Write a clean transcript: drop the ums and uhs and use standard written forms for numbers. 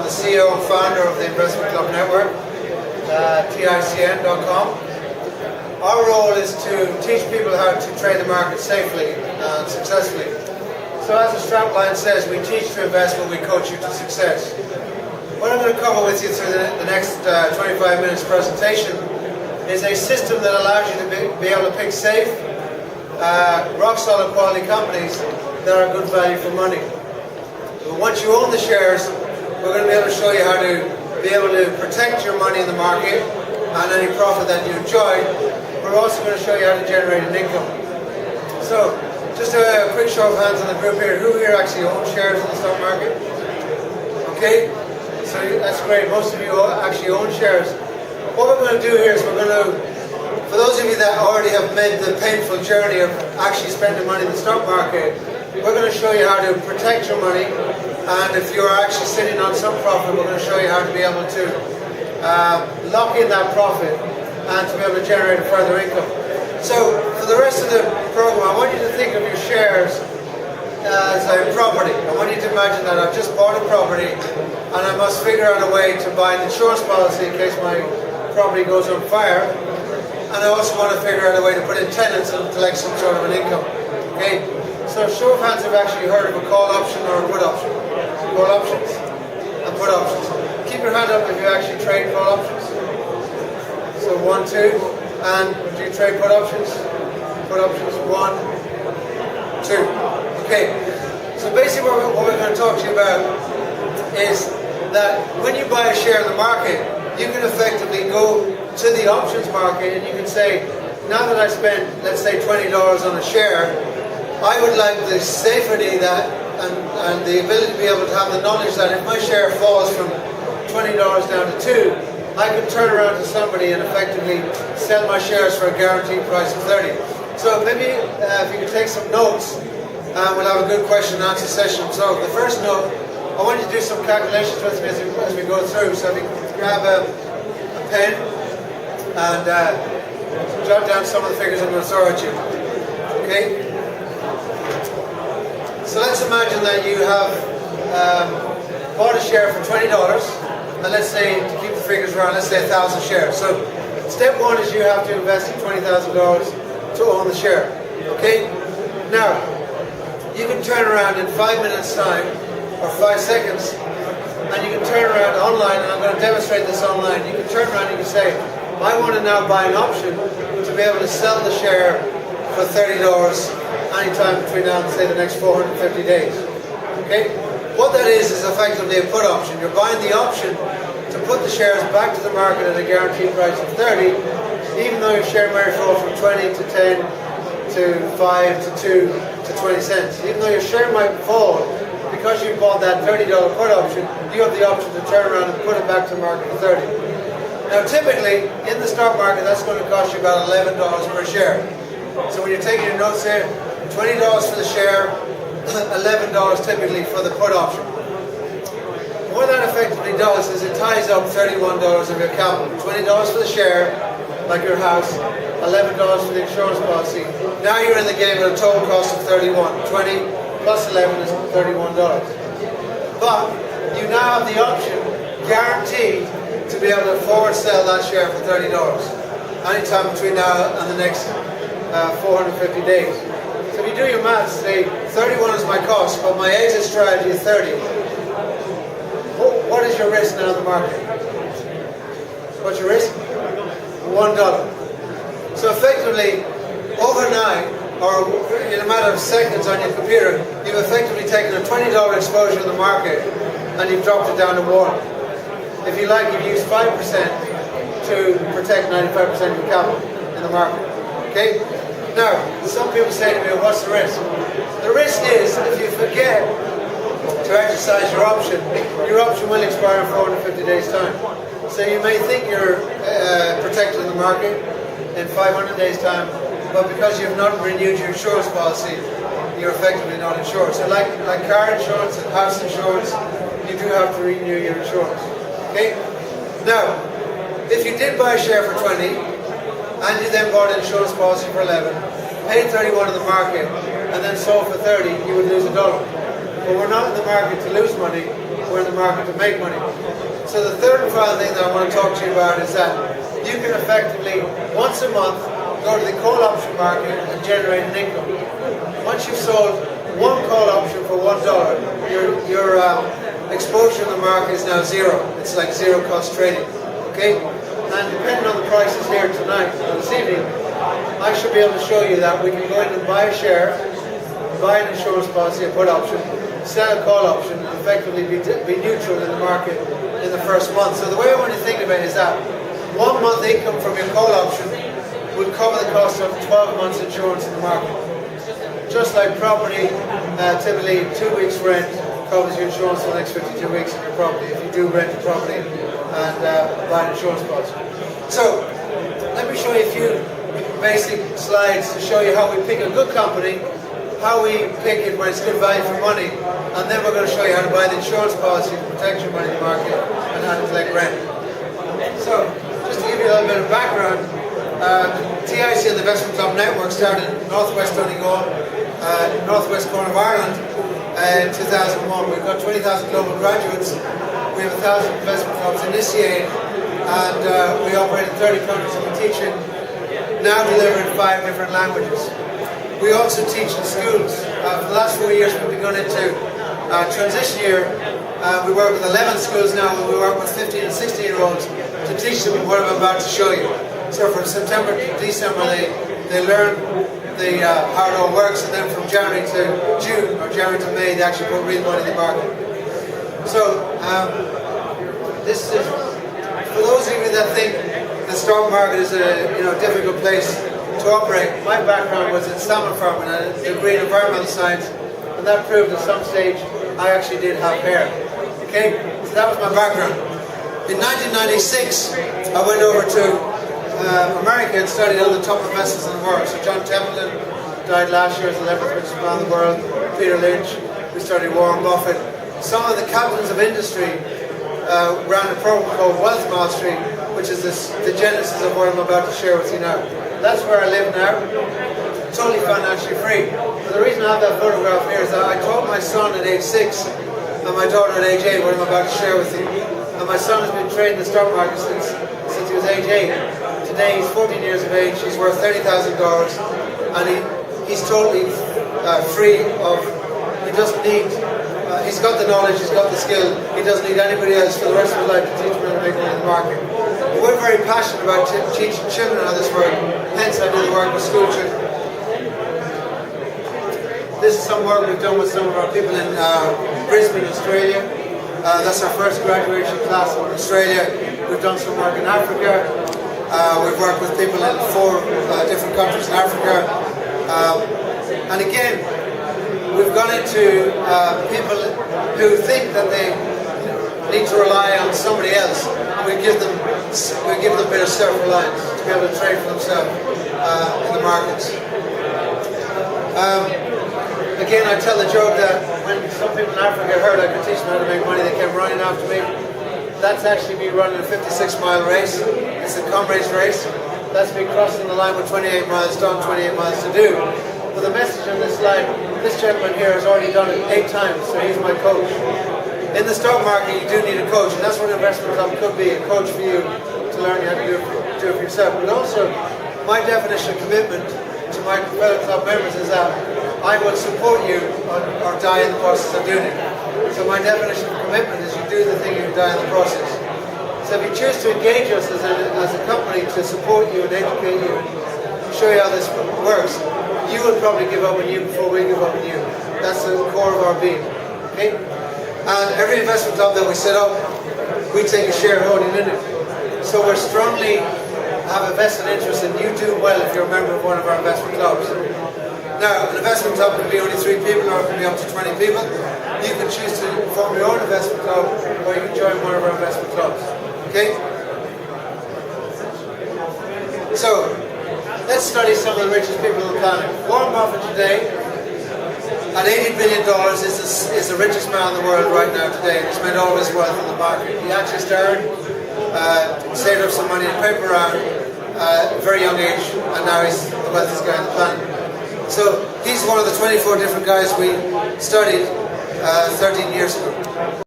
I'm the CEO and founder of the Investment Club Network, TICN.com. Our role is to teach people how to trade the market safely and successfully. So as the strapline says, we teach to invest when we coach you to success. What I'm going to cover with you through the next 25 minutes presentation is a system that allows you to be able to pick safe, rock solid quality companies that are good value for money. But once you own the shares, we're going to be able to show you how to be able to protect your money in the market and any profit that you enjoy. We're also going to show you how to generate an income. So, just a quick show of hands on the group here. Who here actually owns shares in the stock market? Okay, so that's great. Most of you actually own shares. What we're going to do here is we're going to, for those of you that already have made the painful journey of actually spending money in the stock market, we're going to show you how to protect your money. And if you're actually sitting on some profit, we're going to show you how to be able to lock in that profit and to be able to generate a further income. So for the rest of the program, I want you to think of your shares as a property. I want you to imagine that I've just bought a property and I must figure out a way to buy an insurance policy in case my property goes on fire. And I also want to figure out a way to put in tenants and collect some sort of an income. Okay? So show of hands have actually heard of a call option or a put option. Call options and put options. Keep your hand up if you actually trade call options. So 1, 2. And do you trade put options? Put options 1, 2. Okay. So basically what we're going to talk to you about is that when you buy a share in the market, you can effectively go to the options market and you can say, now that I spent, let's say, $20 on a share, I would like the safety that and the ability to be able to have the knowledge that if my share falls from $20 down to 2, I could turn around to somebody and effectively sell my shares for a guaranteed price of 30. So maybe if you could take some notes, we'll have a good question and answer session. So the first note, I want you to do some calculations with me as we go through. So if you can grab a pen and jot down some of the figures I'm going to throw at you. Okay? So let's imagine that you have bought a share for $20, and let's say, to keep the figures around, let's say 1,000 shares. So step 1 is you have to invest $20,000 to own the share. Okay? Now, you can turn around in 5 minutes time, or 5 seconds, and you can turn around online, and I'm going to demonstrate this online. You can turn around and you can say, I want to now buy an option to be able to sell the share for $30 anytime between now and say the next 450 days. Okay? What that is effectively a put option. You're buying the option to put the shares back to the market at a guaranteed price of 30, even though your share may fall from 20 to 10 to 5 to 2 to 20 cents. Even though your share might fall, because you bought that $30 put option, you have the option to turn around and put it back to the market for 30. Now typically, in the stock market, that's going to cost you about $11 per share. So when you're taking your notes here, $20 for the share, $11 typically for the put option. What that effectively does is it ties up $31 of your capital. $20 for the share, like your house, $11 for the insurance policy. Now you're in the game at a total cost of $31. 20 plus 11 is $31. But you now have the option, guaranteed, to be able to forward sell that share for $30 anytime between now and the next 450 days. So if you do your maths, say 31 is my cost, but my exit strategy is 30. What is your risk now in the market? What's your risk? $1. So effectively, overnight, or in a matter of seconds on your computer, you've effectively taken a $20 exposure in the market and you've dropped it down to 1. If you like, you've used 5% to protect 95% of your capital in the market. Okay? Now, some people say to me, well, what's the risk? The risk is, if you forget to exercise your option will expire in 450 days' time. So you may think you're protected in the market in 500 days' time, but because you've not renewed your insurance policy, you're effectively not insured. So like car insurance and house insurance, you do have to renew your insurance. Okay? Now, if you did buy a share for 20, and you then bought an insurance policy for 11, paid 31 in the market, and then sold for 30, you would lose $1. But we're not in the market to lose money, we're in the market to make money. So the third and final thing that I want to talk to you about is that you can effectively, once a month, go to the call option market and generate an income. Once you've sold one call option for $1, your exposure in the market is now zero. It's like zero cost trading. Okay? And depending on the prices here tonight, or this evening, I should be able to show you that we can go in and buy a share, buy an insurance policy, a put option, sell a call option, and effectively be neutral in the market in the first month. So the way I want you to think about it is that 1 month income from your call option will cover the cost of 12 months insurance in the market. Just like property, typically 2 weeks rent covers your insurance for the next 52 weeks of your property if you do rent a property and buy an insurance policy. So let me show you a few basic slides to show you how we pick a good company, how we pick it when it's good value for money, and then we're going to show you how to buy the insurance policy to protect your money in the market and how to collect rent. So just to give you a little bit of background, TICN, the Investment Club Network, started in northwest Donegal, northwest corner of Ireland in 2001. We've got 20,000 global graduates. We have 1,000 investment clubs initiated, and we operate in 30 countries, and we teach in, now deliver in 5 different languages. We also teach in schools. For the last 4 years we've begun into transition year. We work with 11 schools now, and we work with 15 and 16-year-olds to teach them what I'm about to show you. So from September to December they learn how it all works, and then from January to June or January to May they actually put real money in the market. So this is for those of you that think the stock market is a difficult place to operate. My background was in salmon farming and a degree in environmental science, and that proved at some stage I actually did have hair. Okay, so that was my background. In 1996 I went over to America and studied all the top investors in the world. So John Templeton died last year as the 11th richest man in the world. Peter Lynch, we studied Warren Buffett. Some of the captains of industry ran a program called Wealth Mastery, which is the genesis of what I'm about to share with you now. That's where I live now, totally financially free. But the reason I have that photograph here is that I taught my son at age 6 and my daughter at age 8 what I'm about to share with you. And my son has been trading the stock market since he was age 8. Today he's 14 years of age, he's worth $30,000, and he's totally free of, he doesn't need, he's got the knowledge, he's got the skill, he doesn't need anybody else for the rest of his life to teach him how to make money in the market. But we're very passionate about teaching children how this works, hence I do the work with school children. This is some work we've done with some of our people in Brisbane, Australia. That's our first graduation class in Australia. We've done some work in Africa. We've worked with people in 4 different countries in Africa. And again, we've gone into people who think that they need to rely on somebody else. We give them a bit of self-reliance to be able to trade for themselves in the markets. Again, I tell the joke that when some people in Africa heard I could teach them how to make money, they came running after me. That's actually me running a 56-mile race. It's a comrades race. That's me crossing the line with 28 miles done, 28 miles to do. But the message on this slide, this gentleman here has already done it 8 times, so he's my coach. In the stock market, you do need a coach, and that's what an investment club could be, a coach for you to learn how to do it for yourself. But also, my definition of commitment to my fellow club members is that I will support you or die in the process of doing it. So my definition of commitment is you do the thing, you die in the process. So if you choose to engage us as a company to support you and educate you and show you how this works, you will probably give up on you before we give up on you. That's the core of our being. Okay? And every investment club that we set up, we take a shareholding in it. So we strongly have a vested interest in you do well if you're a member of one of our investment clubs. Now, an investment club can be only 3 people or it can be up to 20 people. You can choose to form your own investment club or you can join one of our investment clubs. Okay? So, let's study some of the richest people on the planet. Warren Buffett today, at $80 billion, is the richest man in the world right now today. He's made all of his wealth in the market. He actually started, saved up some money in paper round at a very young age, and now he's the wealthiest guy on the planet. So he's one of the 24 different guys we studied 13 years ago.